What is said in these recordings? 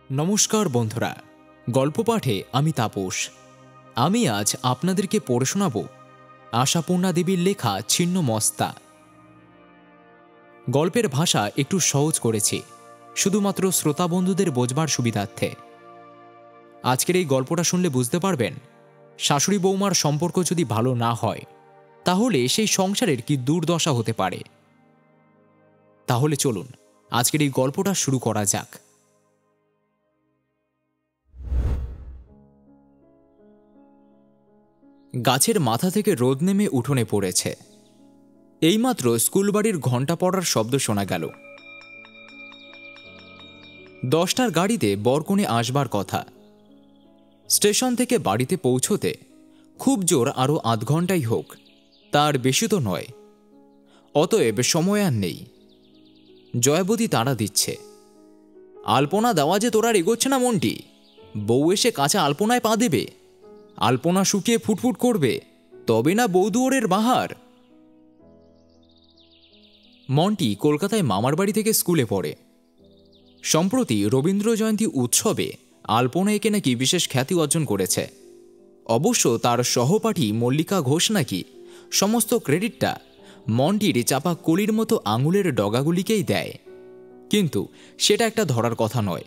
নমস্কার বন্ধুরা, গল্প পাঠে আমি তাপস। আমি আজ আপনাদেরকে পড়ে শোনাব আশাপূর্ণা দেবীর লেখা ছিন্নমস্তা। গল্পের ভাষা একটু সহজ করেছি, শুধুমাত্র শ্রোতা বন্ধুদের বোঝবার সুবিধার্থে। আজকের এই গল্পটা শুনলে বুঝতে পারবেন, শাশুড়ি বৌমার সম্পর্ক যদি ভালো না হয় তাহলে সেই সংসারের কি দুর্দশা হতে পারে। তাহলে চলুন আজকের এই গল্পটা শুরু করা যাক। গাছের মাথা থেকে রোদ নেমে উঠোনে পড়েছে। এইমাত্র স্কুল বাড়ির ঘণ্টা পড়ার শব্দ শোনা গেল। 10টার গাড়িতে বরকনে আসবার কথা। স্টেশন থেকে বাড়িতে পৌঁছতে খুব জোর আরও আধ ঘন্টাই হোক, তার বেশি তো নয়। অতএব সময় আর নেই। জয়াবতী তাড়া দিচ্ছে, আলপনা দেওয়া যে তোর আর এগোচ্ছে না মন্টি। বউ এসে কাঁচা আলপনায় পা দেবে, আলপনা শুকিয়ে ফুটফুট করবে, তবে না বৌদুয়ারের বাহার। মন্টি কলকাতায় মামার বাড়ি থেকে স্কুলে পড়ে। সম্প্রতি রবীন্দ্র জয়ন্তী উৎসবে আলপনা এঁকে নাকি বিশেষ খ্যাতি অর্জন করেছে। অবশ্য তার সহপাঠী মল্লিকা ঘোষ নাকি সমস্ত ক্রেডিটটা মন্টির চাপা কলির মতো আঙুলের ডগাগুলিকেই দেয়, কিন্তু সেটা একটা ধরার কথা নয়।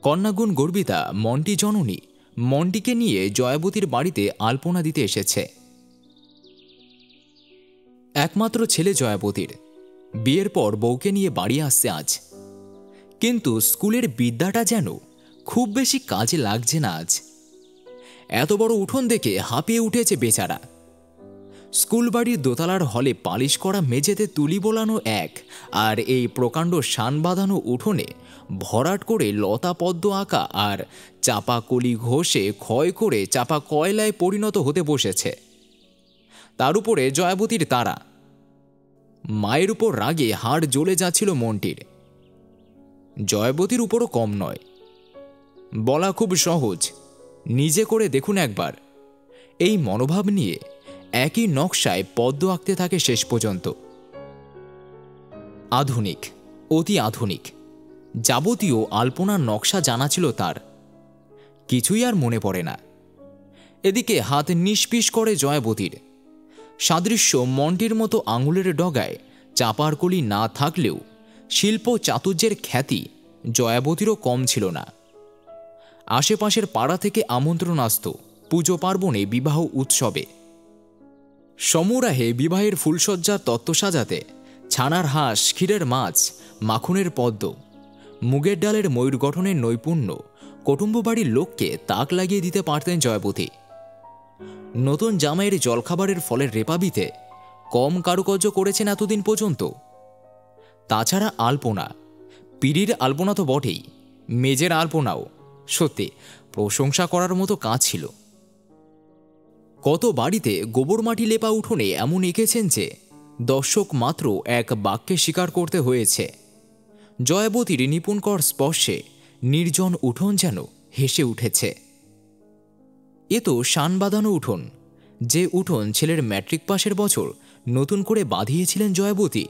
কন্যাগুণ গর্বিতা মন্টি জননী মন্টিকে নিয়ে জয়াবতীর বাড়িতে আলপনা দিতে এসেছে। একমাত্র ছেলে জয়াবতীর, বিয়ের পর বউকে নিয়ে বাড়ি আসছে আজ। কিন্তু স্কুলের বিদ্যাটা যেন খুব বেশি কাজে লাগছে না আজ। এত বড় উঠোন দেখে হাঁপিয়ে উঠেছে বেচারা। স্কুল বাড়ির দোতলার হলে পালিশ করা মেঝেতে তুলি বোলানো এক, আর এই প্রকাণ্ড শান বাঁধানো উঠোনে ভরাট করে লতা পদ্ম আঁকা আর চাপা কলি ঘষে ক্ষয় করে চাপা কয়লায় পরিণত হতে বসেছে। তার উপরে জয়াবতীর তাড়া। মায়ের উপর রাগে হাড় জ্বলে যাচ্ছিল মন্টির। জয়াবতীর উপরও কম নয়। বলা খুব সহজ, নিজে করে দেখুন একবার। এই মনোভাব নিয়ে একই নকশায় পদ্ম আঁকতে থাকে শেষ পর্যন্ত। আধুনিক, অতি আধুনিক, যাবতীয় আলপনার নকশা জানা ছিল তার। কিছুই আর মনে পড়ে না। এদিকে হাত নিষ্পিস করে জয়াবতীর। সাদৃশ্য মন্টির মতো আঙুলের ডগায় চাপার কলি না থাকলেও শিল্প চাতুর্যের খ্যাতি জয়াবতীরও কম ছিল না। আশেপাশের পাড়া থেকে আমন্ত্রণ আসত পুজো পার্বণে, বিবাহ উৎসবে। সমূরাহে বিবাহের ফুলসজ্জার তত্ত্ব সাজাতে ছানার হাঁস, ক্ষীরের মাছ, মাখনের পদ্ম, মুগের ডালের ময়ূর গঠনের নৈপুণ্য কুটুম্ব বাড়ির লোককে তাক লাগিয়ে দিতে পারতেন জয়াবতী। নতুন জামাইয়ের জলখাবারের ফলের রেপাবিতে কম কারুকার্য করেছেন এতদিন পর্যন্ত। তাছাড়া আলপনা, পিড়ির আলপনা তো বটেই, মেজের আলপনাও সত্যি প্রশংসা করার মতো কাজ ছিল। কত বাড়িতে গোবর মাটি লেপা উঠোনে এমন এঁকেছেন যে দর্শক মাত্র এক বাক্যে স্বীকার করতে হয়েছে। জয়াবতীর নিপুণকর স্পর্শে নির্জন উঠোন যেন হেসে উঠেছে। এ তো শান বাঁধানো উঠোন, যে উঠোন ছেলের ম্যাট্রিক পাশের বছর নতুন করে বাঁধিয়েছিলেন জয়াবতী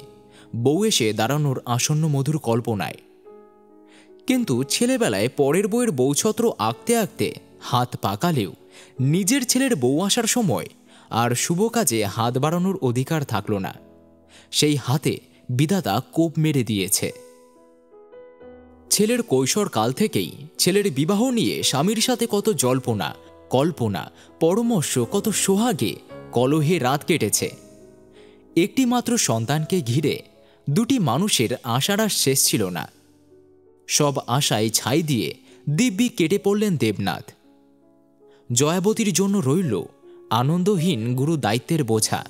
বউ এসে দাঁড়ানোর আসন্ন মধুর কল্পনায়। কিন্তু ছেলেবেলায় পরের বউয়ের বউছত্র আঁকতে আঁকতে হাত পাকালেও নিজের ছেলের বউ আসার সময় আর শুভ কাজে হাত বাড়ানোর অধিকার থাকল না। সেই হাতে বিধাতা কোপ মেরে দিয়েছে। ছেলের কৈশোর কাল থেকেই ছেলের বিবাহ নিয়ে স্বামীর সাথে কত জল্পনা, কল্পনা, পরামর্শ, কত সোহাগে কলহে রাত কেটেছে। একটি মাত্র সন্তানকে ঘিরে দুটি মানুষের আশার আর শেষ ছিল না। সব আশায় ছাই দিয়ে দিব্যি কেটে পড়লেন দেবনাথ। জয়াবতীর জন্য রইল আনন্দহীন গুরু দায়িত্বের বোঝা।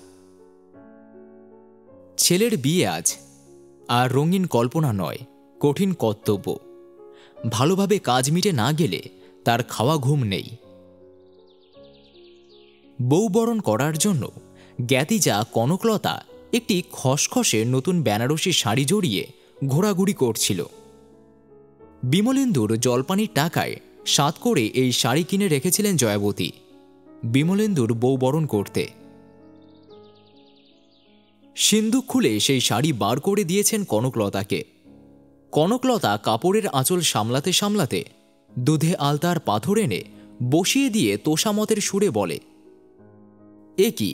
ছেলের বিয়ে আজ, আর রঙিন কল্পনা নয়, কঠিন কর্তব্য। ভালোভাবে কাজ মিটে না গেলে তার খাওয়া ঘুম নেই। বউ বরণ করার জন্য জ্ঞাতিজা কনকলতা একটি খসখসে নতুন বেনারসি শাড়ি জড়িয়ে ঘোরাঘুরি করছিল। বিমলেন্দুর জলপানির টাকায় সাত করে এই শাড়ি কিনে রেখেছিলেন জয়াবতী বিমলেন্দুর বউ বরণ করতে। সিন্দুক খুলে সেই শাড়ি বার করে দিয়েছেন কনকলতাকে। কনকলতা কাপড়ের আঁচল সামলাতে সামলাতে দুধে আলতার পাথর এনে বসিয়ে দিয়ে তোষামতের সুরে বলে, এ কি,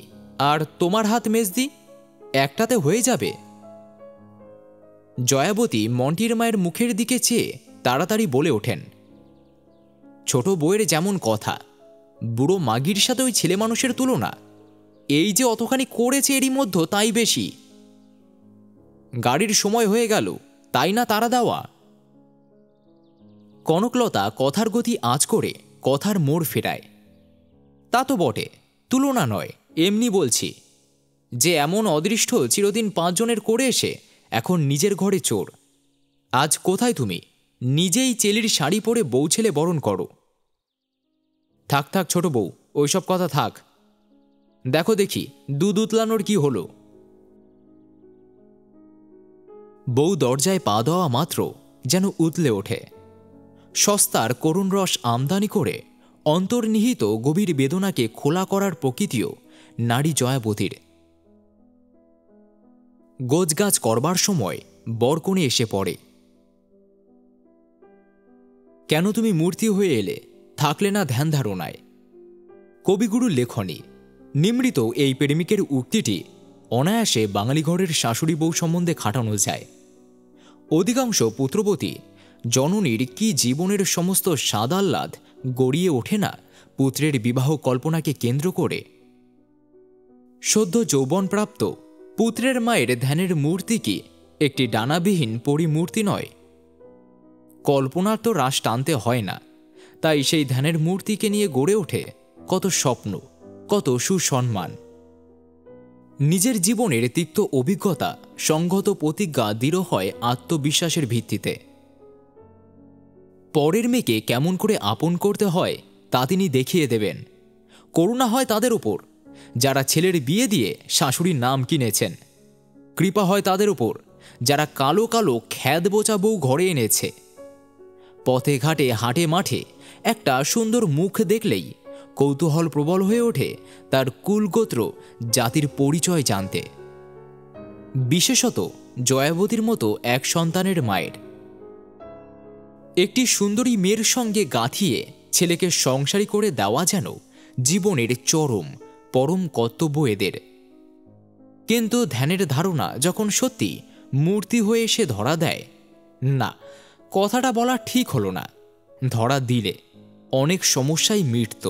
আর তোমার হাত মেজদি, একটাতে হয়ে যাবে। জয়াবতী মন্টির মায়ের মুখের দিকে চেয়ে তাড়াতাড়ি বলে ওঠেন, ছোট বউয়ের যেমন কথা, বুড়ো মাগির সাথে ওই ছেলে মানুষের তুলনা। এই যে অতখানি করেছে এরই মধ্যে, তাই বেশি। গাড়ির সময় হয়ে গেল, তাই না তারা দেওয়া। কনকলতা কথার গতি আঁচ করে কথার মোড় ফেরায়, তা তো বটে, তুলনা নয়, এমনি বলছি যে এমন অদৃষ্ট চিরদিন 5 জনের করে এসে এখন নিজের ঘরে চোর। আজ কোথায় তুমি? নিজেই চেলির শাড়ি পরে বউ ছেলে বরণ করো। থাক থাক ছোট বউ, ওইসব কথা থাক। দেখো দেখি দুধ উতলানোর কি হলো। বউ দরজায় পা দেওয়া মাত্র যেন উতলে ওঠে। সস্তার করুণ রস আমদানি করে অন্তর্নিহিত গভীর বেদনাকে খোলা করার প্রকৃতিও নারী জয়াবতীর। গোজগাছ করবার সময় বরকনে এসে পড়ে। কেন তুমি মূর্তি হয়ে এলে, থাকলে না ধ্যান ধারণায়। কবিগুরুর লেখনী নিমৃত এই প্রেমিকের উক্তিটি অনায়াসে বাঙালি ঘরের শাশুড়ি বউ সম্বন্ধে খাটানো যায়। অধিকাংশ পুত্রবতী জননীর কি জীবনের সমস্ত স্বাদ-আহ্লাদ গড়িয়ে ওঠে না পুত্রের বিবাহ কল্পনাকে কেন্দ্র করে। সদ্য যৌবনপ্রাপ্ত পুত্রের মায়ের ধ্যানের মূর্তি কি একটি ডানাবিহীন পরিমূর্তি নয়? কল্পনার তো রাশ টানতে হয় না, তাই সেই ধ্যানের মূর্তিকে নিয়ে গড়ে ওঠে কত স্বপ্ন, কত সুসম্মান। নিজের জীবনের তিক্ত অভিজ্ঞতা, সংগত প্রতিজ্ঞা দৃঢ় হয় আত্মবিশ্বাসের ভিত্তিতে। পরের মেয়েকে কেমন করে আপন করতে হয় তা তিনি দেখিয়ে দেবেন। করুণা হয় তাদের উপর যারা ছেলের বিয়ে দিয়ে শাশুড়ির নাম কিনেছেন। কৃপা হয় তাদের উপর যারা কালো কালো খ্যাদ বোচা বউ ঘরে এনেছে। পথে ঘাটে হাটে মাঠে একটা সুন্দর মুখ দেখলেই কৌতূহল প্রবল হয়ে ওঠে তার কুলগোত্র জাতির পরিচয় জানতে। বিশেষত জয়াবতীর মতো এক সন্তানের মায়ের। একটি সুন্দরী মেয়ের সঙ্গে গাঁথিয়ে ছেলেকে সংসারী করে দেওয়া যেন জীবনের চরম পরম কর্তব্য এদের। কিন্তু ধ্যানের ধারণা যখন সত্যি মূর্তি হয়ে এসে ধরা দেয়, না, কথাটা বলা ঠিক হলো না, ধরা দিলে অনেক সমস্যাই মিটত।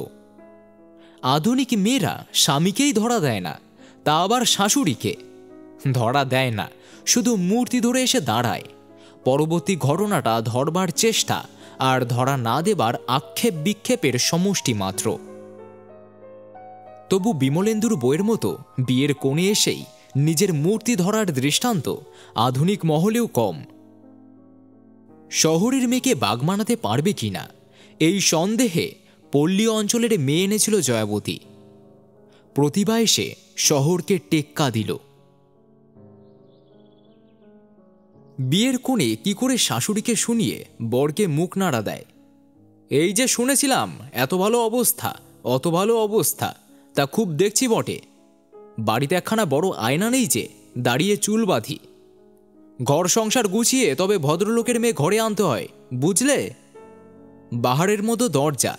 আধুনিক মেয়েরা স্বামীকেই ধরা দেয় না, তা আবার শাশুড়িকে ধরা দেয় না, শুধু মূর্তি ধরে এসে দাঁড়ায়। পরবর্তী ঘটনাটা ধরবার চেষ্টা আর ধরা না দেবার আক্ষেপ বিক্ষেপের সমষ্টি মাত্র। তবু বিমলেন্দুর বইয়ের মতো বিয়ের কোণে এসেই নিজের মূর্তি ধরার দৃষ্টান্ত আধুনিক মহলেও কম। শহরের মেয়েকে বাগ মানাতে পারবে কিনা এই সন্দেহে পল্লী অঞ্চলের মেয়ে এনেছিল জয়াবতী। প্রতিভা এসে শহরকে টেক্কা দিল। বিয়ের কোণে কি করে শাশুড়িকে শুনিয়ে বরকে মুখ নাড়া দেয়। এই যে শুনেছিলাম এত ভালো অবস্থা, অত ভালো অবস্থা, তা খুব দেখছি বটে। বাড়িতে একখানা বড় আয়না নেই যে দাঁড়িয়ে চুল বাঁধি। ঘর সংসার গুছিয়ে তবে ভদ্রলোকের মেয়ে ঘরে আনতে হয়, বুঝলে। বাহারের মতো দরজা,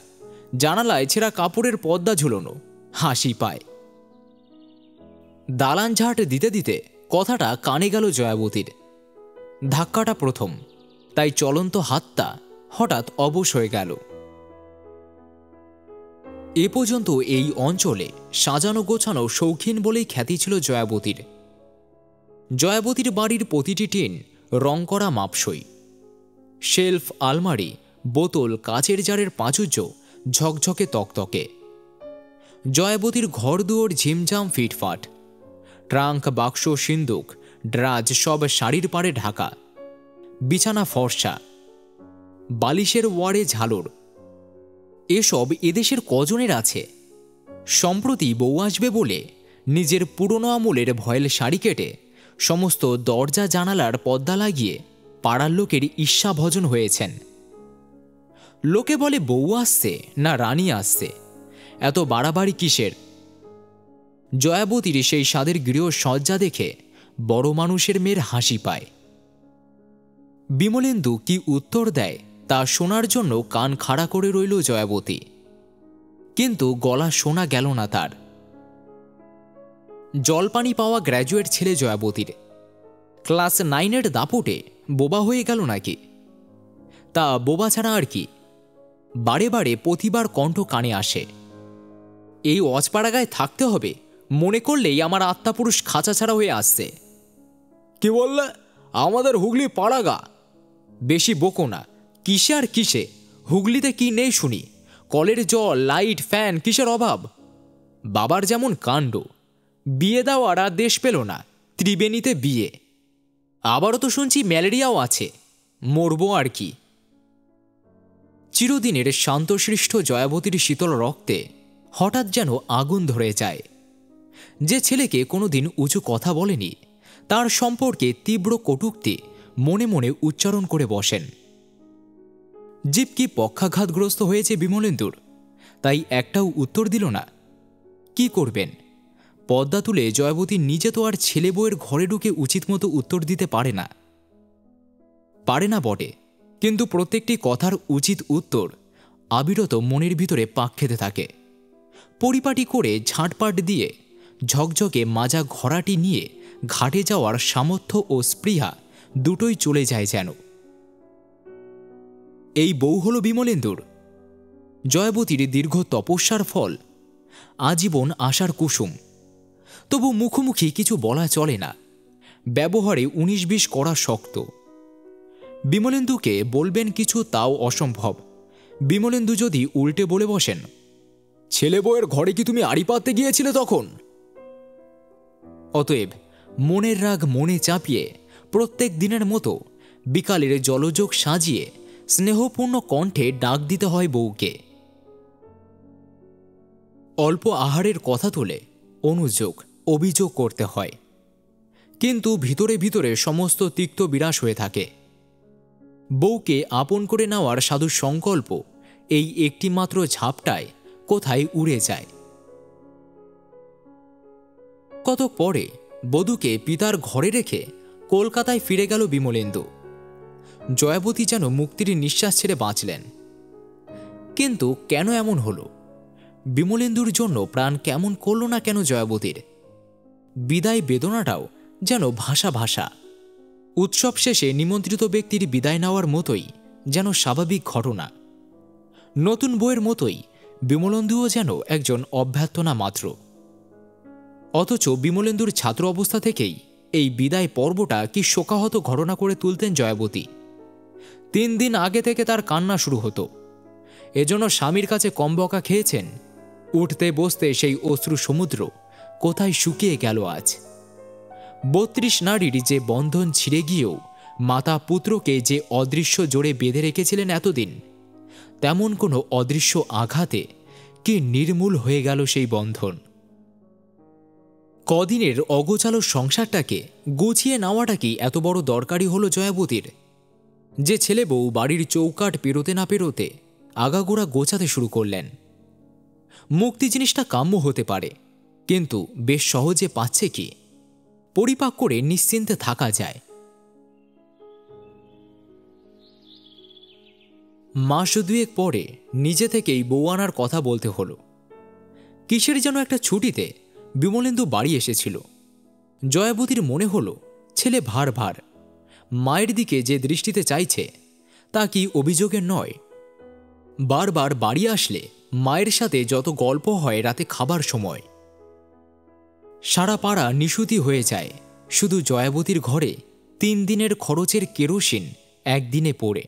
জানালায় ছেঁড়া কাপড়ের পর্দা ঝুলোনো, হাসি পায়। দালান ঝাঁট দিতে দিতে কথাটা কানে গেল জয়াবতীর। ধাক্কাটা প্রথম, তাই চলন্ত হাতটা হঠাৎ অবশ হয়ে গেল। এ পর্যন্ত এই অঞ্চলে সাজানো গোছানো শৌখিন বলেই খ্যাতি ছিল জয়াবতীর। জয়াবতীর বাড়ির প্রতিটি টিন রং করা মাপসই। শেলফ, আলমারি, বোতল, কাচের জারের প্রাচুর্য ঝকঝকে তকতকে। জয়াবতীর ঘর দুয়ার ঝিমঝাম ফিটফাট। ট্রাঙ্ক, বাক্স, সিন্দুক, ড্রাজ সব শাড়ির পাড়ে ঢাকা। বিছানা ফর্সা, বালিশের ওয়ারে ঝালর। এসব এদেশের কজনের আছে? সম্প্রতি বউ আসবে বলে নিজের পুরনো আমলের ভয়েল শাড়ি কেটে সমস্ত দরজা জানালার পর্দা লাগিয়ে পাড়ার লোকের ঈর্ষাভজন হয়েছেন। লোকে বলে বউ আসছে না রানী আসছে, এত বাড়াবাড়ি কিসের? জয়াবতীর সেই স্বাদের গৃহ সজ্জা দেখে বড় মানুষের মেয়ের হাসি পায়। বিমলেন্দু কি উত্তর দেয় তা শোনার জন্য কান খাড়া করে রইল জয়াবতী, কিন্তু গলা শোনা গেল না তার। জলপানি পাওয়া গ্র্যাজুয়েট ছেলে জয়াবতীর, ক্লাস 9-এর দাপটে বোবা হয়ে গেল নাকি? তা বোবা ছাড়া আর কি? বারে বারে প্রতিবার কণ্ঠ কানে আসে, এই অজপাড়াগায় থাকতে হবে মনে করলেই আমার আত্মাপুরুষ খাঁচা ছাড়া হয়ে আসছে। কি বললে? আমাদের হুগলি পাড়াগা? বেশি বকো না। কিসে আর কিসে? হুগলিতে কি নেই শুনি? কলের জল, লাইট, ফ্যান, কিসের অভাব? বাবার যেমন কাণ্ড, বিয়ে দেওয়ার আর দেশ পেল না, ত্রিবেণীতে বিয়ে। আবারও তো শুনছি ম্যালেরিয়াও আছে, মরবো আর কি। চিরদিনের শান্তশিষ্ট জয়াবতীর শীতল রক্তে হঠাৎ যেন আগুন ধরে যায়। যে ছেলেকে কোনোদিন উঁচু কথা বলেনি, তার সম্পর্কে তীব্র কটূক্তি মনে মনে উচ্চারণ করে বসেন। জীব কি পক্ষাঘাতগ্রস্ত হয়েছে বিমলেন্দুর, তাই একটাও উত্তর দিল না। কি করবেন? পদ্মা তুলে জয়াবতী নিজে তো আর ছেলে বউয়ের ঘরে ঢুকে উচিত মতো উত্তর দিতে পারে না বটে, কিন্তু প্রত্যেকটি কথার উচিত উত্তর আবিরত মনের ভিতরে পাক খেতে থাকে। পরিপাটি করে ঝাঁটপাট দিয়ে ঝকঝকে মাজা ঘোড়াটি নিয়ে ঘাটে যাওয়ার সামর্থ্য ও স্পৃহা দুটোই চলে যায় যেন। এই বউ হল বিমলেন্দুর, জয়াবতীর দীর্ঘ তপস্যার ফল, আজীবন আশার কুসুম। তবু মুখোমুখি কিছু বলা চলে না, ব্যবহারে 19-20 করা শক্ত। বিমলেন্দুকে বলবেন কিছু, তাও অসম্ভব। বিমলেন্দু যদি উল্টে বলে বসেন, ছেলে বউয়ের ঘরে কি তুমি আড়ি পাততে গিয়েছিলে তখন? অতএব মনের রাগ মনে চাপিয়ে প্রত্যেক দিনের মতো বিকালের জলযোগ সাজিয়ে স্নেহপূর্ণ কণ্ঠে ডাক দিতে হয় বউকে। অল্প আহারের কথা তুলে অনুযোগ, অভিযোগ করতে হয়, কিন্তু ভিতরে ভিতরে সমস্ত তিক্ত বিরাস হয়ে থাকে। বউকে আপন করে নেওয়ার সাধু সংকল্প এই একটিমাত্র ঝাপটায় কোথায় উড়ে যায়। কতক পরে বধূকে পিতার ঘরে রেখে কলকাতায় ফিরে গেল বিমলেন্দু। জয়াবতী যেন মুক্তির নিঃশ্বাস ছেড়ে বাঁচলেন। কিন্তু কেন এমন হলো? বিমলেন্দুর জন্য প্রাণ কেমন করল না কেন জয়াবতীর? বিদায় বেদনাটাও যেন ভাষা ভাষা। উৎসব শেষে নিমন্ত্রিত ব্যক্তির বিদায় নেওয়ার মতোই যেন স্বাভাবিক ঘটনা। নতুন বইয়ের মতোই বিমলেন্দুও যেন একজন অভ্যর্থনা মাত্র। অথচ বিমলেন্দুর ছাত্র অবস্থা থেকেই এই বিদায় পর্বটা কি শোকাহত ঘটনা করে তুলতেন জয়াবতী। 3 দিন আগে থেকে তার কান্না শুরু হতো। এজন্য স্বামীর কাছে কম বকা খেয়েছেন। উঠতে বসতে সেই অশ্রু সমুদ্র কোথায় শুকিয়ে গেল আজ। 32 নারীর যে বন্ধন ছিঁড়ে গিয়েও মাতা পুত্রকে যে অদৃশ্য জোরে বেঁধে রেখেছিলেন এতদিন, তেমন কোনো অদৃশ্য আঘাতে কি নির্মূল হয়ে গেল সেই বন্ধন। কদিনের অগোছালো সংসারটাকে গুছিয়ে নেওয়াটা কি এত বড় দরকারি হলো জয়াবতীর, যে ছেলে বউ বাড়ির চৌকাঠ পেরোতে না পেরোতে আগাগোড়া গোছাতে শুরু করলেন? মুক্তি জিনিসটা কাম্য হতে পারে, কিন্তু বেশ সহজে পাচ্ছে কি? পরিপাক করে নিশ্চিন্তে থাকা যায়। মাস 2 পরে নিজে থেকেই বউ আনার কথা বলতে হলো। কিসের যেন একটা ছুটিতে বিমলেন্দু বাড়ি এসেছিল। জয়াবতীর মনে হলো ছেলে ভার ভার, মায়ের দিকে যে দৃষ্টিতে চাইছে তা কি অভিযোগের নয়? বারবার বাড়ি আসলে মায়ের সাথে যত গল্প হয় রাতে খাবার সময়, সারা পাড়া নিশুতি হয়ে যায় শুধু জয়াবতীর ঘরে 3 দিনের খরচের কেরোসিন একদিনে পড়ে।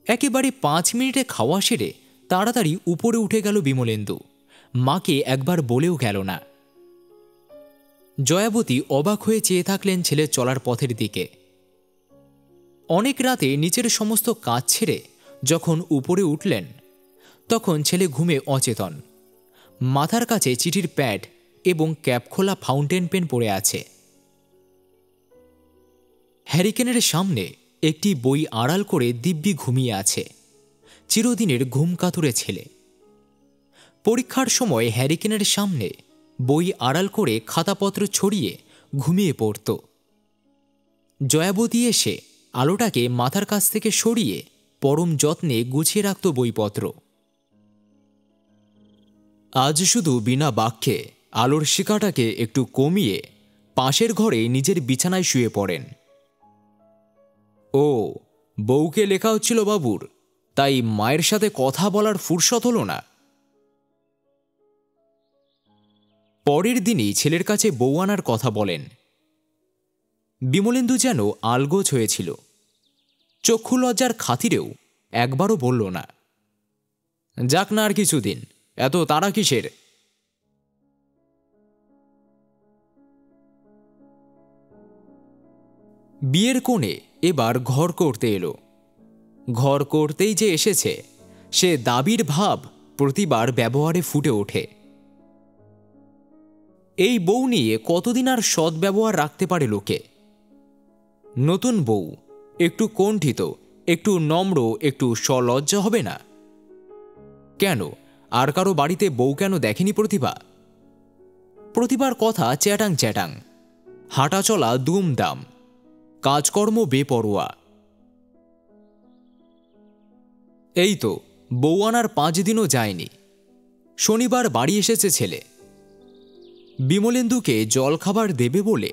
একেবারে 5 মিনিটে খাওয়া সেরে তাড়াতাড়ি উপরে উঠে গেল বিমলেন্দু, মাকে একবার বলেও গেল না। জয়াবতী অবাক হয়ে চেয়ে থাকলেন ছেলের চলার পথের দিকে। অনেক রাতে নিচের সমস্ত কাজ ছেড়ে যখন উপরে উঠলেন, তখন ছেলে ঘুমে অচেতন। মাথার কাছে চিঠির প্যাড এবং ক্যাপ খোলা ফাউন্টেন পেন পড়ে আছে। হ্যারিকেনের সামনে একটি বই আড়াল করে দিব্যি ঘুমিয়ে আছে চিরদিনের ঘুম কাতুরে ছেলে। পরীক্ষার সময় হ্যারিকেনের সামনে বই আড়াল করে খাতাপত্র ছড়িয়ে ঘুমিয়ে পড়ত। জয়াবতী এসে আলোটাকে মাথার কাছ থেকে সরিয়ে পরম যত্নে গুছিয়ে রাখত বইপত্র। আজ শুধু বিনা বাক্যে আলোর শিখাটাকে একটু কমিয়ে পাশের ঘরে নিজের বিছানায় শুয়ে পড়েন। ও, বউকে লেখা হচ্ছিল বাবুর, তাই মায়ের সাথে কথা বলার ফুরসত হল না। পরের দিনই ছেলের কাছে বউ আনার কথা বলেন। বিমলেন্দু যেন আলগোছ হয়েছিল। চক্ষু লজ্জার খাতিরেও একবারও বলল না, যাক না আর কিছুদিন, এত তাড়া কিসের। বিয়ের কোণে এবার ঘর করতে এলো। ঘর করতেই যে এসেছে সে দাবির ভাব প্রতিবার ব্যবহারে ফুটে ওঠে। এই বউ নিয়ে কতদিন আর সদ্ব্যবহার রাখতে পারে লোকে? নতুন বউ একটু কণ্ঠিত, একটু নম্র, একটু সলজ্জা হবে না? কেন, আর কারো বাড়িতে বউ কেন দেখেনি প্রতিভা? প্রতিভার কথা চ্যাটাং চ্যাটাং, হাঁটা চলা দুমদাম, কাজকর্ম বেপরোয়া। এই তো বউ আনার 5 দিনও যায়নি, শনিবার বাড়ি এসেছে ছেলে। বিমলেন্দুকে জলখাবার দেবে বলে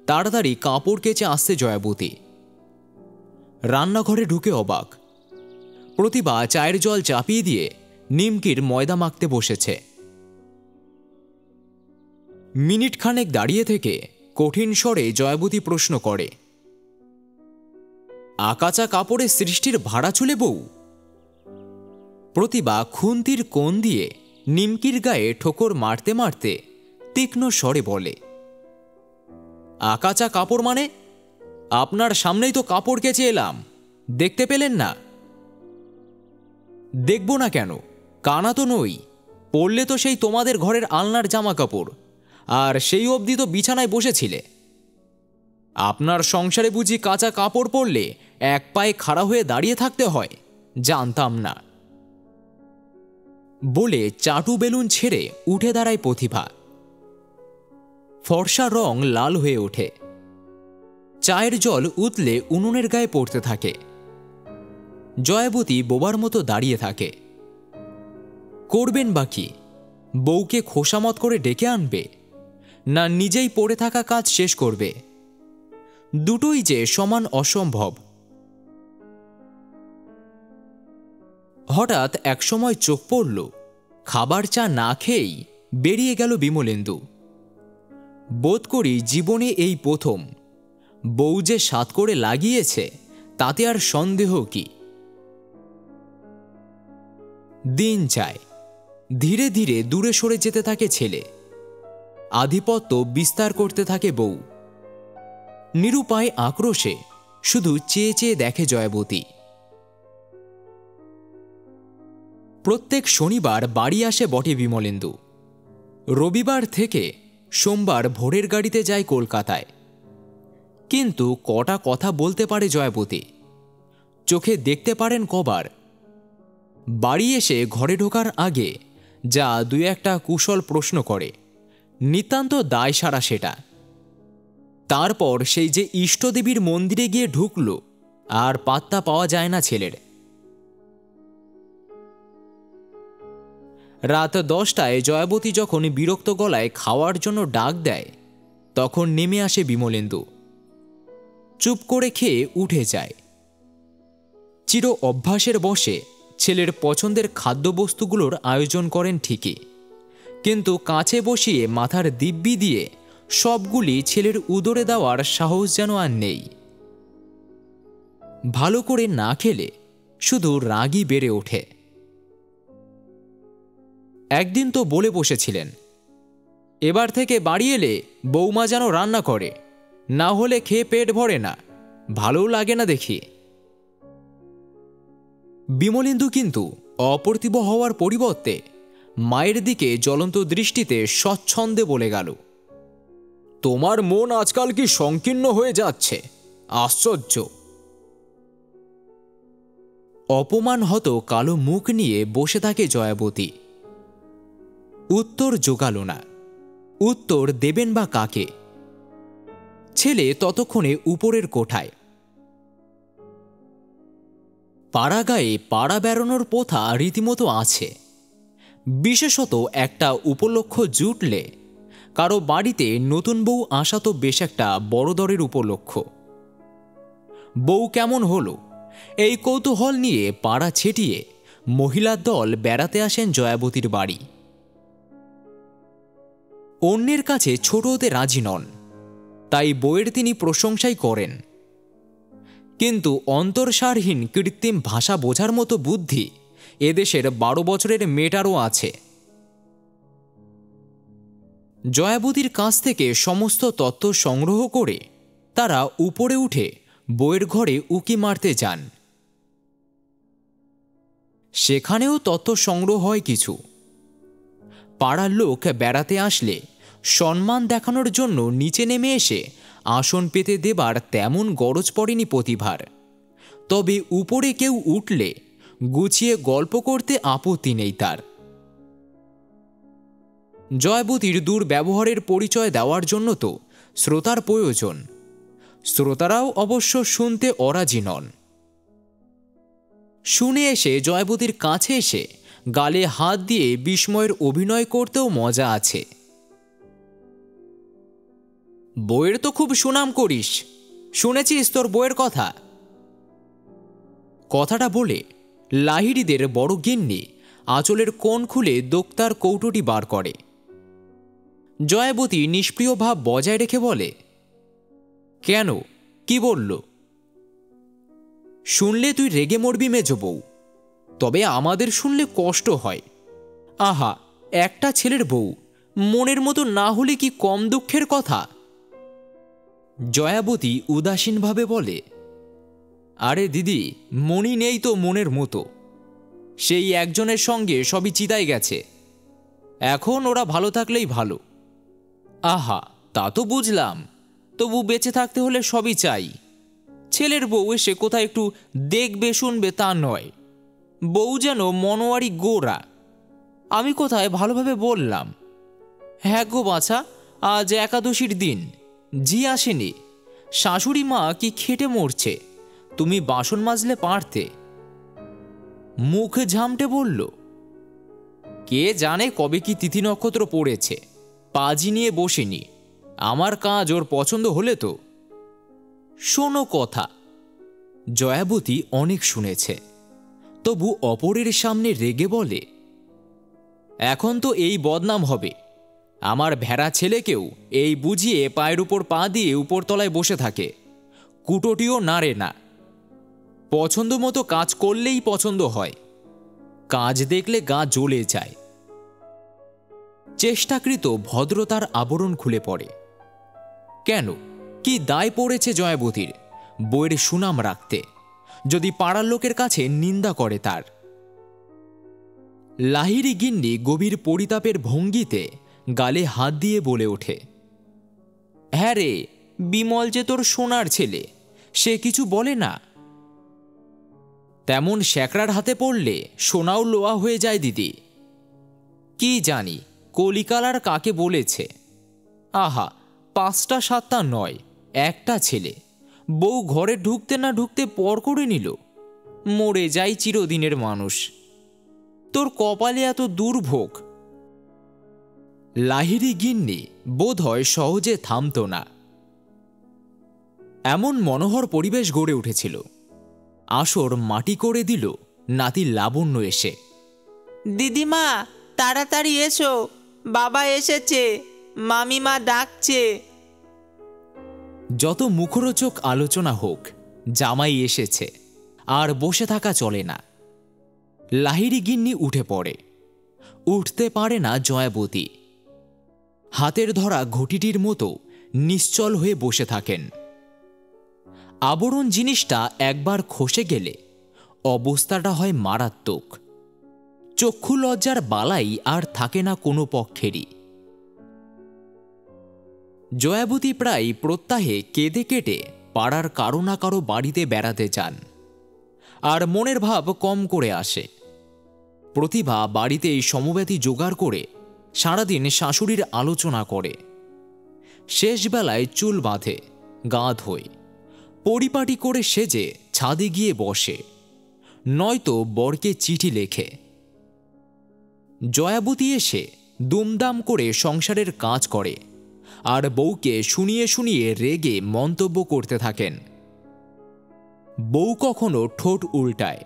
তাড়াতাড়ি কাপড় কেচে আসছে জয়াবতী। রান্নাঘরে ঢুকে অবাক। প্রতিভা চায়ের জল চাপিয়ে দিয়ে নিমকির ময়দা মাখতে বসেছে। মিনিট খানেক দাঁড়িয়ে থেকে কঠিন স্বরে জয়াবতী প্রশ্ন করে, আকাচা কাপড়ে সৃষ্টির ভাড়া চলে বউ? প্রতিভা খুন্তির কোণ দিয়ে নিমকির গায়ে ঠোকর মারতে মারতে তীক্ষ্ণ স্বরে বলে, আকাচা কাপড় মানে? আপনার সামনেই তো কাপড় কেচে এলাম, দেখতে পেলেন না? দেখব না কেন, কানা তো নই। পরলে তো সেই তোমাদের ঘরের আলনার জামা কাপড়, আর সেই অবধি তো বিছানায় বসেছিলে। আপনার সংসারে বুঝি কাঁচা কাপড় পরলে এক পায়ে খাড়া হয়ে দাঁড়িয়ে থাকতে হয়? জানতাম না। বলে চাটু বেলুন ছেড়ে উঠে দাঁড়ায় প্রতিভা। ফর্সা রং লাল হয়ে ওঠে। চায়ের জল উতলে উনুনের গায়ে পড়তে থাকে। জয়াবতী বোবার মতো দাঁড়িয়ে থাকে। করবেন বা কি? বউকে খোসামত করে ডেকে আনবে, না নিজেই পড়ে থাকা কাজ শেষ করবে? দুটোই যে সমান অসম্ভব। হঠাৎ একসময় চোখ পড়ল, খাবার চা না খেয়েই বেরিয়ে গেল বিমলেন্দু। বোধ করি জীবনে এই প্রথম। বউ যে সাত করে লাগিয়েছে তাতে আর সন্দেহ কি? দিন যায়, ধীরে ধীরে দূরে সরে যেতে থাকে ছেলে। আধিপত্য বিস্তার করতে থাকে বউ। নিরুপায় আক্রোশে শুধু চেয়ে চেয়ে দেখে জয়াবতী। প্রত্যেক শনিবার বাড়ি আসে বটে বিমলেন্দু। রবিবার থেকে সোমবার ভোরের গাড়িতে যায় কলকাতায়। কিন্তু কটা কথা বলতে পারে জয়াবতী? চোখে দেখতে পারেন কবার? বাড়ি এসে ঘরে ঢোকার আগে যা 2-1টা কুশল প্রশ্ন করে, নিতান্ত দায় সারা সেটা। তারপর সেই যে ইষ্টদেবীর মন্দিরে গিয়ে ঢুকল, আর পাত্তা পাওয়া যায় না ছেলের। রাত 10টায় জয়াবতী যখন বিরক্ত গলায় খাওয়ার জন্য ডাক দেয়, তখন নেমে আসে বিমলেন্দু। চুপ করে খেয়ে উঠে যায়। চির অভ্যাসের বশে ছেলের পছন্দের খাদ্যবস্তুগুলোর আয়োজন করেন ঠিকই, কিন্তু কাছে বসিয়ে মাথার দিব্যি দিয়ে সবগুলি ছেলের উদরে দেওয়ার সাহস যেন আর নেই। ভালো করে না খেলে শুধু রাগই বেড়ে ওঠে। একদিন তো বলে বসেছিলেন, এবার থেকে বাড়ি এলে বৌমা যেন রান্না করে, না হলে খেয়ে পেট ভরে না, ভালোও লাগে না দেখি। বিমলেন্দু কিন্তু অপ্রতিভ হওয়ার পরিবর্তে মায়ের দিকে জ্বলন্ত দৃষ্টিতে স্বচ্ছন্দে বলে গেল, তোমার মন আজকাল কি সংকীর্ণ হয়ে যাচ্ছে, আশ্চর্য। অপমানহত কালো মুখ নিয়ে বসে থাকে জয়াবতী। উত্তর জোগাল না। উত্তর দেবেন বা কাকে? ছেলে ততক্ষণে উপরের কোঠায়। পাড়া গায়ে পাড়া বেড়ানোর প্রথা রীতিমতো আছে। বিশেষত একটা উপলক্ষ জুটলে, কারো বাড়িতে নতুন বউ আসা তো বেশ একটা বড় দরের উপলক্ষ। বউ কেমন হলো এই কৌতূহল নিয়ে পাড়া ছেটিয়ে মহিলার দল বেড়াতে আসেন জয়াবতীর বাড়ি। অন্যের কাছে ছোট হতে রাজি নন, তাই বউয়ের তিনি প্রশংসাই করেন। কিন্তু অন্তর্সারহীন কৃত্রিম ভাষা বোঝার মতো বুদ্ধি এদেশের 12 বছরের মেয়েটারও আছে। জয়াবতীর কাছ থেকে সমস্ত তথ্য সংগ্রহ করে তারা উপরে উঠে বউয়ের ঘরে উকি মারতে যান। সেখানেও তথ্য সংগ্রহ হয় কিছু। পাড়ার লোক বেড়াতে আসলে সম্মান দেখানোর জন্য নিচে নেমে এসে আসন পেতে দেবার তেমন গরজ পড়েনি প্রতিভার। তবে উপরে কেউ উঠলে গুছিয়ে গল্প করতে আপত্তি নেই তার। জয়াবতীর দুর্ব্যবহারের পরিচয় দেওয়ার জন্য তো শ্রোতার প্রয়োজন। শ্রোতারাও অবশ্য শুনতে অরাজি নন। শুনে এসে জয়াবতীর কাছে এসে গালে হাত দিয়ে বিস্ময়ের অভিনয় করতেও মজা আছে। বউয়ের তো খুব সুনাম করিস, শুনেছিস তোর বউয়ের কথা? কথাটা বলে লাহিড়িদের বড় গিন্নি আঁচলের কোণ খুলে দোক্তার কৌটোটি বার করে। জয়াবতী নিষ্প্রিয় ভাব বজায় রেখে বলে, কেন, কি বলল? শুনলে তুই রেগে মরবি মেজ বউ, তবে আমাদের শুনলে কষ্ট হয়। আহা, একটা ছেলের বউ মনের মতো না হলে কি কম দুঃখের কথা? জয়াবতী উদাসীনভাবে বলে, আরে দিদি, মনই নেই তো মনের মতো। সেই একজনের সঙ্গে সবই চিতায় গেছে, এখন ওরা ভালো থাকলেই ভালো। আহা, তা তো বুঝলাম, তবু বেঁচে থাকতে হলে সবই চাই। ছেলের বউ এসে কোথায় একটু দেখবে শুনবে তা নয়, বউ যেন মনোয়ারি গোরা। আমি কোথায় ভালোভাবে বললাম? হ্যাঁ গো বাছা, আজ একাদশীর দিন, জি আসেনি। শাশুড়ি মা কি খেটে মরছে, তুমি বাসন মাজলে পারতে। মুখ ঝামটে বলল, কে জানে কবে কি তিথি নক্ষত্র পড়েছে, পাজি নিয়ে বসিনি। আমার কাজ ওর পছন্দ হলে তো। শোনো কথা। জয়াবতী অনেক শুনেছে, তবু অপরের সামনে রেগে বলে, এখন তো এই বদনাম হবে। আমার ভেড়া ছেলেকেও এই বুঝিয়ে পায়ের উপর পা দিয়ে উপরতলায় বসে থাকে, কুটোটিও নাড়ে না। পছন্দ মতো কাজ করলেই পছন্দ হয়, কাজ দেখলে গা জ্বলে যায়। চেষ্টাকৃত ভদ্রতার আবরণ খুলে পড়ে। কেন, কি দায় পড়েছে জয়াবতীর বইয়ের সুনাম রাখতে, যদি পাড়ার লোকের কাছে নিন্দা করে তার? লাহিড়ি গিন্নি গভীর পরিতাপের ভঙ্গিতে গালে হাত দিয়ে বলে ওঠে, হ্যাঁ রে, বিমল যে তোর সোনার ছেলে, সে কিছু বলে না? তেমন শ্যাকরার হাতে পড়লে সোনাও লোয়া হয়ে যায় দিদি। কি জানি কলিকালার কাকে বলেছে। আহা, 5টা 7টা নয়, একটা ছেলে, বউ ঘরে ঢুকতে না ঢুকতে পর করে নিল। মরে যাই চিরদিনের মানুষ, তোর কপালে এত দুর্ভোগ। লাহিড়ি গিন্নি বোধ হয় সহজে থামত না। এমন মনোহর পরিবেশ গড়ে উঠেছিল। আসর মাটি করে দিল নাতি লাবণ্য এসে। দিদিমা, তাড়াতাড়ি এসো, বাবা এসেছে, মামিমা ডাকছে। যত মুখরোচক আলোচনা হোক, জামাই এসেছে, আর বসে থাকা চলে না। লাহিড়ি গিন্নি উঠে পড়ে। উঠতে পারে না জয়াবতী। হাতের ধরা ঘটিটির মতো নিশ্চল হয়ে বসে থাকেন। আবরণ জিনিসটা একবার খসে গেলে অবস্থাটা হয় মারাত্মক। চক্ষু লজ্জার বালাই আর থাকে না কোনো পক্ষেরই। জয়াবতী প্রায় প্রত্যাহে কেঁদে কেটে পাড়ার কারো না কারো বাড়িতে বেড়াতে যান, আর মনের ভাব কম করে আসে। প্রতিভা বাড়িতে এই সমব্যথী জোগাড় করে সারাদিন শাশুড়ির আলোচনা করে। শেষবেলায় চুল বাঁধে, গা ধোয়, পরিপাটি করে সেজে ছাদে গিয়ে বসে। নয়তো বরকে চিঠি লেখে। জয়াবতী এসে দুমদাম করে সংসারের কাজ করে আর বউকে শুনিয়ে শুনিয়ে রেগে মন্তব্য করতে থাকেন। বউ কখনো ঠোঁট উল্টায়,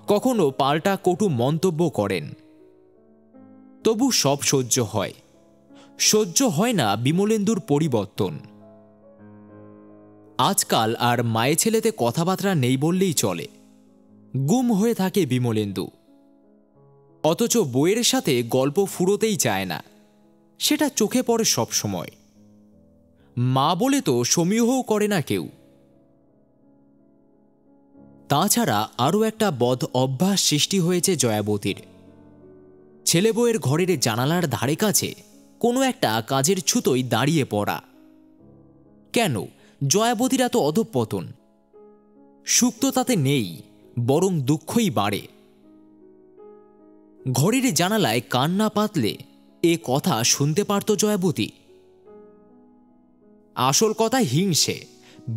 কখনো পাল্টা কটু মন্তব্য করেন। তবু সব সহ্য হয়। সহ্য হয় না বিমলেন্দুর পরিবর্তন। আজকাল আর মায়ে ছেলেতে কথাবার্তা নেই বললেই চলে। গুম হয়ে থাকে বিমলেন্দু। অথচ বউয়ের সাথে গল্প ফুরোতেই চায় না, সেটা চোখে পড়ে সব সময়। মা বলে তো সমীহও করে না কেউ। তাছাড়া আরও একটা বদ অভ্যাস সৃষ্টি হয়েছে জয়াবতীর। ছেলে বউয়ের ঘরের জানালার ধারে কাছে কোনো একটা কাজের ছুতোয় দাঁড়িয়ে পড়া। কেন জয়াবতীর এত অধঃপতন? সুখ তো তাতে নেই, বরং দুঃখই বাড়ে। ঘরের জানালায় কান না পাতলে এ কথা শুনতে পারত জয়াবতী? আসল কথা হিংসে।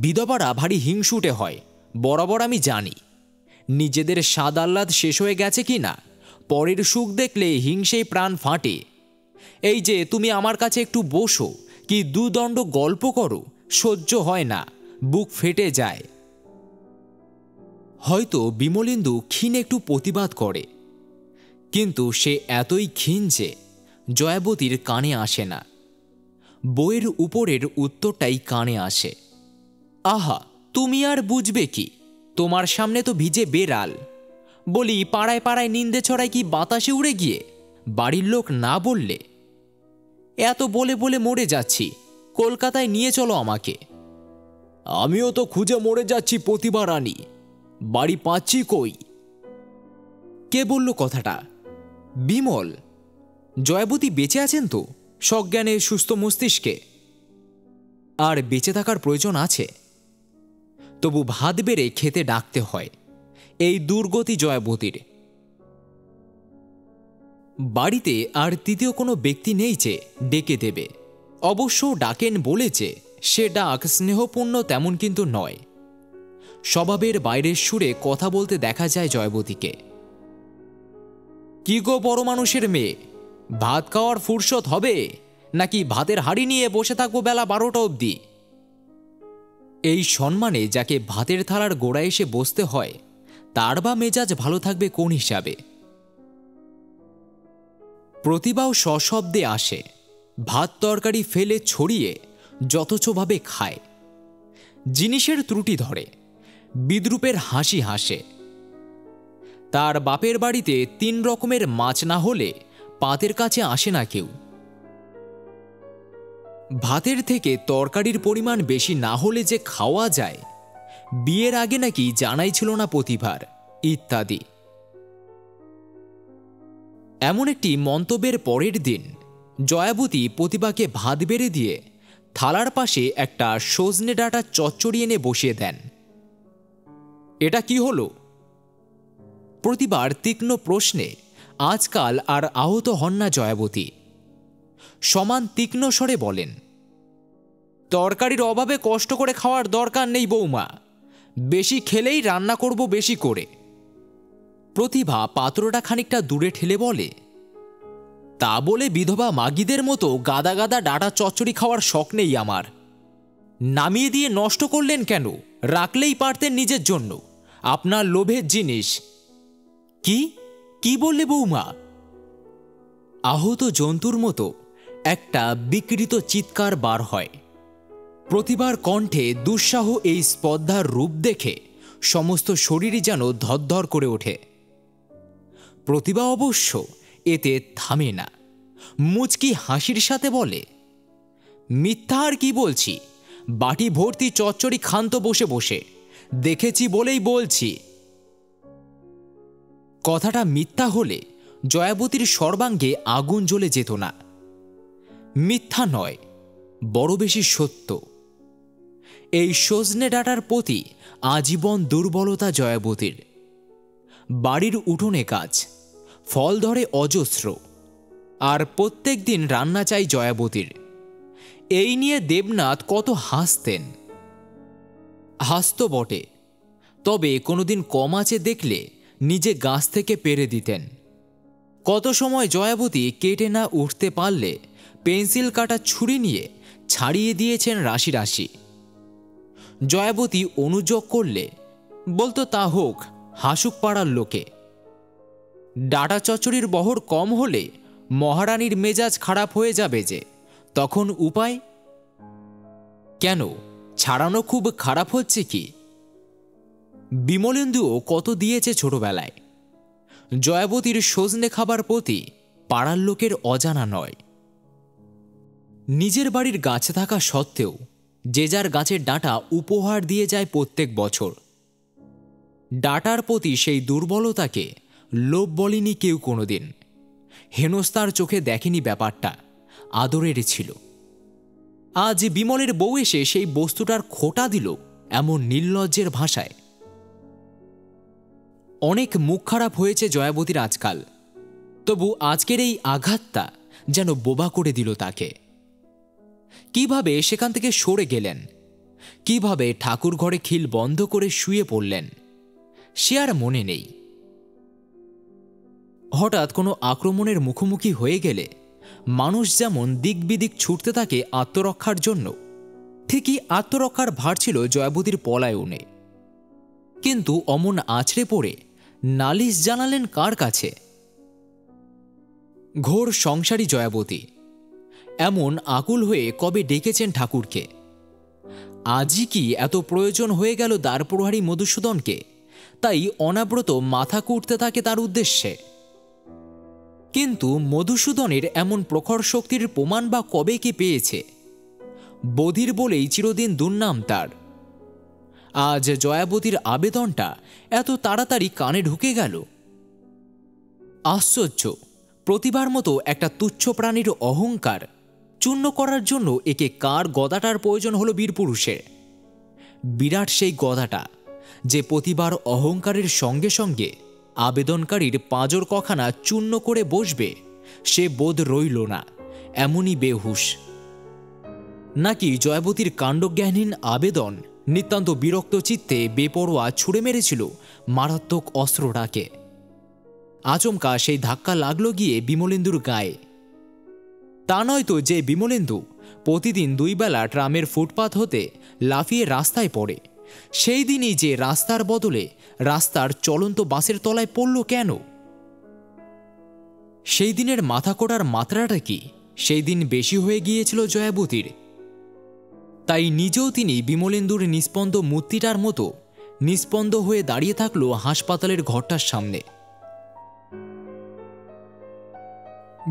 বিধবারা ভারী হিংসুটে হয়, বরাবর আমি জানি। নিজেদের স্বাদ আহ্লাদ শেষ হয়ে গেছে কি না, পরের সুখ দেখলে হিংসেই প্রাণ ফাটে। এই যে তুমি আমার কাছে একটু বসো, কি দুদণ্ড গল্প করো, সহ্য হয় না, বুক ফেটে যায়। হয়তো বিমলেন্দু ক্ষীণ একটু প্রতিবাদ করে, কিন্তু সে এতই ক্ষীণ যে জয়াবতীর কানে আসে না। বইয়ের উপরের উত্তরটাই কানে আসে। আহা, তুমি আর বুঝবে কি? তোমার সামনে তো ভিজে বেড়াল। বলি, পাড়ায় পাড়ায় নিন্দে ছড়ায় কি বাতাসে উড়ে গিয়ে? বাড়ির লোক না বললে? এত বলে বলে মরে যাচ্ছি, কলকাতায় নিয়ে চলো আমাকে। আমিও তো খুঁজে মরে যাচ্ছি প্রতিভা রানী, বাড়ি পাচ্ছি কই? কে বলল কথাটা? বিমল। জয়াবতী বেঁচে আছেন তো, সজ্ঞানে, সুস্থ মস্তিষ্কে? আর বেঁচে থাকার প্রয়োজন আছে, তবু ভাত বেড়ে খেতে ডাকতে হয়। এই দুর্গতি জয়াবতীর। বাড়িতে আর তৃতীয় কোনো ব্যক্তি নেই যে ডেকে দেবে। অবশ্য ডাকেন বলেছে, সে ডাক স্নেহপূর্ণ তেমন কিন্তু নয়। স্বভাবের বাইরের সুরে কথা বলতে দেখা যায় জয়াবতীকে। কি গো বড় মানুষের মেয়ে, ভাত খাওয়ার ফুরসত হবে নাকি ভাতের হাঁড়ি নিয়ে বসে থাকবো বেলা 12টা অবধি? এই সম্মানে যাকে ভাতের থালার গোড়ায় এসে বসতে হয়, তার বা মেজাজ ভালো থাকবে কোন হিসাবে? প্রতিভাও সশব্দে আসে, ভাত তরকারি ফেলে ছড়িয়ে যথেচ্ছভাবে খায়। জিনিসের ত্রুটি ধরে, বিদ্রূপের হাসি হাসে। তার বাপের বাড়িতে 3 রকমের মাছ না হলে পাতের কাছে আসে না কেউ। ভাতের থেকে তরকারির পরিমাণ বেশি না হলে যে খাওয়া যায়, বিয়ের আগে নাকি জানাই ছিল না প্রতিভার, ইত্যাদি। এমন একটি মন্তব্যের পরের দিন জয়াবতী প্রতিভাকে ভাত বেড়ে দিয়ে থালার পাশে একটা সজনে ডাঁটা চচ্চড়ি এনে বসিয়ে দেন। এটা কি হলো? প্রতিবার তীক্ষ্ণ প্রশ্নে আজকাল আর আহত হন না জয়াবতী। সমান তীক্ষ্ণ স্বরে বলেন, তরকারির অভাবে কষ্ট করে খাওয়ার দরকার নেই বৌমা, বেশি খেলেই রান্না করব বেশি করে। প্রতিভা পাত্রটা খানিকটা দূরে ঠেলে বলে, তা বলে বিধবা মাগিদের মতো গাদা গাদা ডাঁটা চচ্চড়ি খাওয়ার শখ নেই আমার। নামিয়ে দিয়ে নষ্ট করলেন কেন? রাখলেই পারতেন নিজের জন্য, আপনার লোভের জিনিস। কি কি বললে বৌমা? আহত জন্তুর মতো একটা বিকৃত চিৎকার বার হয়। প্রতিভার কণ্ঠে দুঃসাহ এই স্পর্ধার রূপ দেখে সমস্ত শরীরই যেন ধরধর করে ওঠে। প্রতিভা অবশ্য এতে থামে না, মুচকি হাসির সাথে বলে, মিথ্যা আর কি বলছি, বাটি ভর্তি চচ্চড়ি খান্ত বসে বসে, দেখেছি বলেই বলছি। কথাটা মিথ্যা হলে জয়াবতীর সর্বাঙ্গে আগুন জ্বলে যেত না। মিথ্যা নয়, বড় বেশি সত্য। এই সজনে ডাঁটার প্রতি আজীবন দুর্বলতা জয়াবতীর। বাড়ির উঠোনে কাজ, ফল ধরে অজস্র, আর প্রত্যেক দিন রান্না চাই জয়াবতীর। এই নিয়ে দেবনাথ কত হাসতেন। হাসত বটে, তবে কোনোদিন কম আছে দেখলে নিজে গাছ থেকে পেরে দিতেন। কত সময় জয়াবতী কেটে না উঠতে পারলে পেন্সিল কাটা ছুরি নিয়ে ছাড়িয়ে দিয়েছেন রাশি রাশি। জয়াবতী অনুযোগ করলে বলতো তা হোক, হাসুক পাড়ার লোকে। ডাটা চচ্চড়ির বহর কম হলে মহারানীর মেজাজ খারাপ হয়ে যাবে যে, তখন উপায়? কেন, ছাড়ানো খুব খারাপ হচ্ছে কি? বিমলেন্দুও কত দিয়েছে ছোটবেলায়। জয়াবতীর সজনে খাবার প্রতি পাড়ার লোকের অজানা নয়। নিজের বাড়ির গাছে থাকা সত্ত্বেও যে যার গাছের ডাঁটা উপহার দিয়ে যায় প্রত্যেক বছর। ডাঁটার প্রতি সেই দুর্বলতাকে লোভ বলেনি কেউ কোনোদিন। হেনস্তার চোখে দেখেনি ব্যাপারটা, আদরের ছিল। আজ বিমলের বউ এসে সেই বস্তুটার খোঁটা দিল এমন নির্লজ্জের ভাষায়। অনেক মুখ খারাপ হয়েছে জয়াবতীর আজকাল, তবু আজকের এই আঘাতটা যেন বোবা করে দিল তাকে। কিভাবে সেখান থেকে সরে গেলেন, কিভাবে ঠাকুর ঘরে খিল বন্ধ করে শুয়ে পড়লেন, সে আর মনে নেই। হঠাৎ কোনো আক্রমণের মুখোমুখি হয়ে গেলে মানুষ যেমন দিক বিদিক ছুটতে থাকে আত্মরক্ষার জন্য, ঠিকই আত্মরক্ষার ভার ছিল জয়াবতীর পলায়নে। কিন্তু অমন আছড়ে পড়ে নালিশ জানালেন কার কাছে? ঘোর সংসারী জয়াবতী এমন আকুল হয়ে কবে ডেকেছেন ঠাকুরকে? আজই কি এত প্রয়োজন হয়ে গেল দ্বারপ্রহারী মধুসূদনকে, তাই অনাব্রত মাথা কুটতে থাকে তার উদ্দেশ্যে? কিন্তু মধুসূদনের এমন প্রখর শক্তির প্রমাণ বা কবে কি পেয়েছে? বধির বলেই চিরদিন দুর্নাম তার। আজ জয়াবতীর আবেদনটা এত তাড়াতাড়ি কানে ঢুকে গেল। আশ্চর্য, প্রতিবার মতো একটা তুচ্ছ প্রাণীর অহংকার চূর্ণ করার জন্য একে কার গদাটার প্রয়োজন হলো বীরপুরুষের? বিরাট সেই গদাটা যে প্রতিবার অহংকারের সঙ্গে সঙ্গে আবেদনকারীর পাঁজর কখানা চূর্ণ করে বসবে, সে বোধ রইল না। এমনই বেহুশ। নাকি জয়াবতীর কাণ্ডজ্ঞানহীন আবেদন নিতান্ত বিরক্ত চিত্তে বেপরোয়া ছুড়ে মেরেছিল মারাত্মক অস্ত্রটাকে। আচমকা সেই ধাক্কা লাগলো গিয়ে বিমলেন্দুর গায়ে। তা নয়তো যে বিমলেন্দু প্রতিদিন 2 বেলা ট্রামের ফুটপাথ হতে লাফিয়ে রাস্তায় পড়ে, সেই দিনই যে রাস্তার বদলে রাস্তার চলন্ত বাসের তলায় পড়ল কেন? সেই দিনের মাথা কোটার মাত্রাটা কি সেই দিন বেশি হয়ে গিয়েছিল জয়াবতীর? তাই নিজেও তিনি বিমলেন্দুর নিস্পন্দ মূর্তিটার মতো নিস্পন্দ হয়ে দাঁড়িয়ে থাকলো হাসপাতালের ঘরটার সামনে।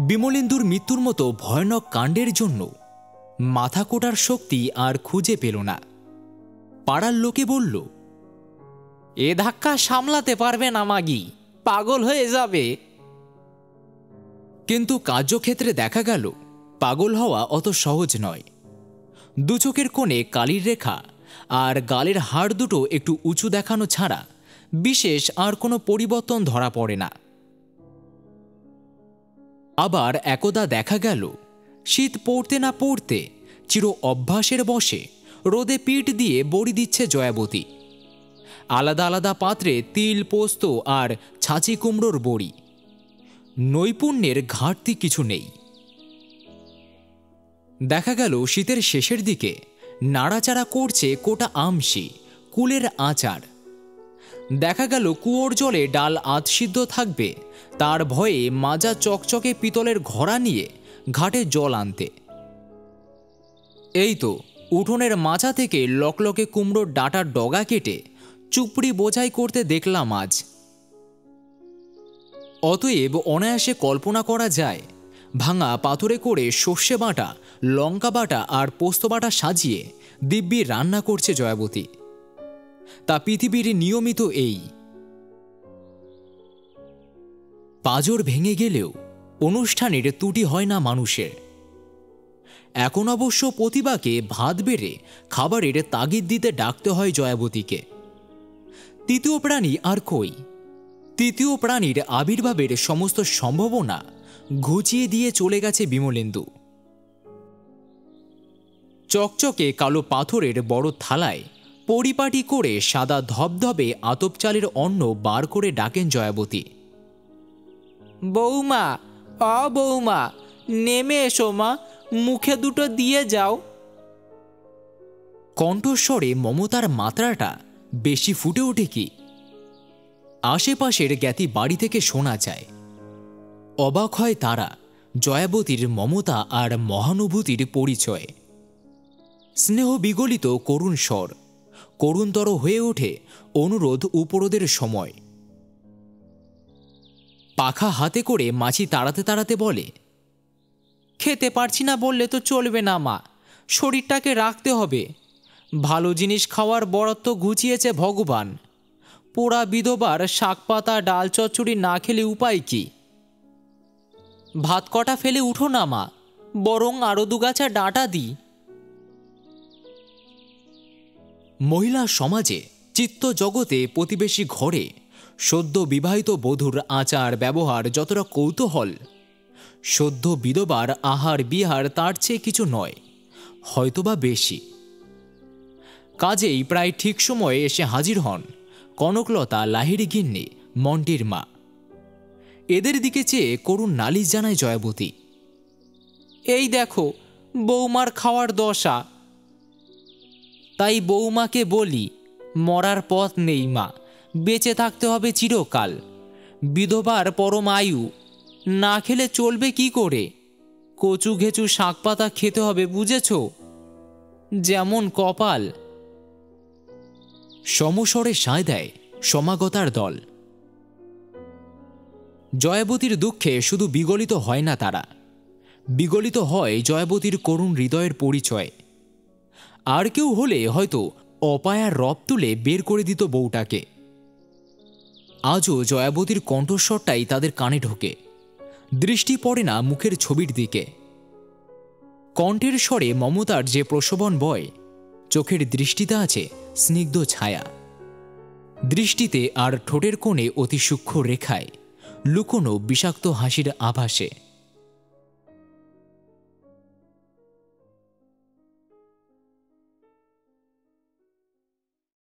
বিমলেন্দুর মৃত্যুর মতো ভয়ানক কাণ্ডের জন্য মাথা কোটার শক্তি আর খুঁজে পেল না। পাড়ার লোকে বলল, এ ধাক্কা সামলাতে পারবে না মাগি, পাগল হয়ে যাবে। কিন্তু কার্যক্ষেত্রে দেখা গেল পাগল হওয়া অত সহজ নয়। 2 চোখের কোণে কালির রেখা আর গালের হাড় দুটো একটু উঁচু দেখানো ছাড়া বিশেষ আর কোনো পরিবর্তন ধরা পড়ে না। আবার একদা দেখা গেল শীত পড়তে না পড়তে চির অভ্যাসের বশে রোদে পিঠ দিয়ে বড়ি দিচ্ছে জয়াবতী। আলাদা আলাদা পাত্রে তিল, পোস্ত আর ছাঁচি কুমড়োর বড়ি। নৈপুণ্যের ঘাটতি কিছু নেই। দেখা গেল শীতের শেষের দিকে নাড়াচাড়া করছে কোটা আমশি, কুলের আচার। দেখা গেল কুয়োর জলে ডাল আধসিদ্ধ থাকবে তার ভয়ে মাজা চকচকে পিতলের ঘড়া নিয়ে ঘাটে জল আনতে। এই তো উঠোনের মাচা থেকে লকলকে কুমড়োর ডাঁটার ডগা কেটে চুপড়ি বোঝাই করতে দেখলাম আজ। অতএব অনায়াসে কল্পনা করা যায় ভাঙা পাথরে করে সর্ষে বাটা, লঙ্কা বাটা আর পোস্ত বাটা সাজিয়ে দিব্যি রান্না করছে জয়াবতী। তা পৃথিবীর নিয়মিত এই। পাঁজর ভেঙে গেলেও অনুষ্ঠানের ত্রুটি হয় না মানুষের। এখন অবশ্য প্রতিভাকে ভাত বেড়ে খাবারের তাগিদ দিতে ডাকতে হয় জয়াবতীকে। তৃতীয় প্রাণী আর কই? তৃতীয় প্রাণীর আবির্ভাবের সমস্ত সম্ভাবনা ঘুচিয়ে দিয়ে চলে গেছে বিমলেন্দু। চকচকে কালো পাথরের বড় থালায় পরিপাটি করে সাদা ধবধবে আতপ চালের অন্ন বার করে ডাকেন জয়াবতী। বৌমা, বৌমা, নেমে এসো মা, মুখে দুটো দিয়ে যাও। কণ্ঠস্বরে মমতার মাত্রাটা বেশি ফুটে ওঠে কি? আশেপাশের জ্ঞাতি বাড়ি থেকে শোনা যায়। অবাক হয় তারা জয়াবতীর মমতা আর মহানুভূতির পরিচয়। স্নেহ বিগলিত করুণ স্বর করুণতর হয়ে ওঠে অনুরোধ উপরোধের সময়। পাখা হাতে করে মাছি তাড়াতে তাড়াতে বলে, খেতে পারছি না বললে তো চলবে না মা, শরীরটাকে রাখতে হবে। ভালো জিনিস খাওয়ার বরাদ্দ ঘুচিয়েছে ভগবান। পোড়া বিধবার শাক পাতা ডাল চচ্চড়ি না খেলে উপায় কি? ভাত কটা ফেলে উঠো না মা, বরং আরো দুগাছা ডাঁটা দিই। মহিলা সমাজে চিত্ত জগতে প্রতিবেশী ঘরে সদ্য বিবাহিত বধূর আচার ব্যবহার যতটা কৌতূহল, সদ্য বিধবার আহার বিহার তার চেয়ে কিছু নয়, হয়তোবা বেশি। কাজেই প্রায় ঠিক সময়ে এসে হাজির হন কনকলতা, লাহিড়ী গিন্নি, মন্টির মা। এদের দিকে চেয়ে করুণ নালিশ জানায় জয়াবতী। এই দেখো বৌমার খাওয়ার দশা। তাই বৌমাকে বলি, মরার পথ নেই মা, বেঁচে থাকতে হবে চিরকাল। বিধবার পরম আয়ু, না খেলে চলবে কি করে? কচু ঘেঁচু শাক পাতা খেতে হবে, বুঝেছ? যেমন কপাল। সমস্বরে সায় দেয় সমাগতার দল। জয়াবতীর দুঃখে শুধু বিগলিত হয় না তারা, বিগলিত হয় জয়াবতীর করুণ হৃদয়ের পরিচয়। আর কেউ হলে হয়তো অপায়ার রব তুলে বের করে দিত বউটাকে। আজও জয়াবতীর কণ্ঠস্বরটাই তাদের কানে ঢোকে, দৃষ্টি পড়ে না মুখের ছবির দিকে। কণ্ঠের স্বরে মমতার যে প্রশোভন বয়, চোখের দৃষ্টিতে আছে স্নিগ্ধ ছায়া। দৃষ্টিতে আর ঠোঁটের কোণে অতি সূক্ষ্ম রেখায় লুকোনো বিষাক্ত হাসির আভাসে।